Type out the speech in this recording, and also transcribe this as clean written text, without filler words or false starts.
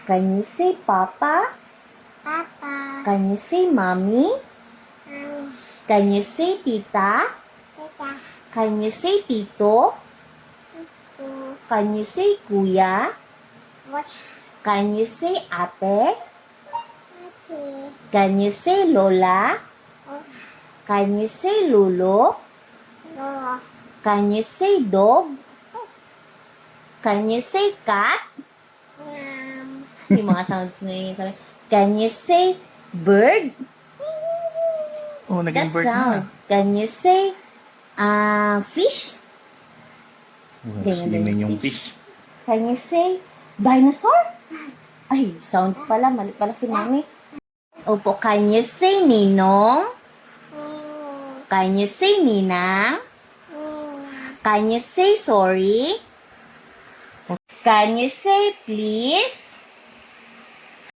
Can you say Papa? Papa. Can you say Mommy? Can you say Tita? Tita. Can you say Tito? Two. Can you say Kuya? What? Can you say Ate? Okay. Can you say Lola? Oh. Can you say Lolo? No. Can you say dog? Can you say cat? Yung mga sounds na yun. Can you say bird? Oh, naging That bird sound. na. Can you say fish? Oh, Ganyan daw swimming yung yung fish. Can you say dinosaur? Ay, sounds pala. Mali pala si Mami. Opo, can you say ninong? Can you say ninang? Can you say sorry? Can you say please?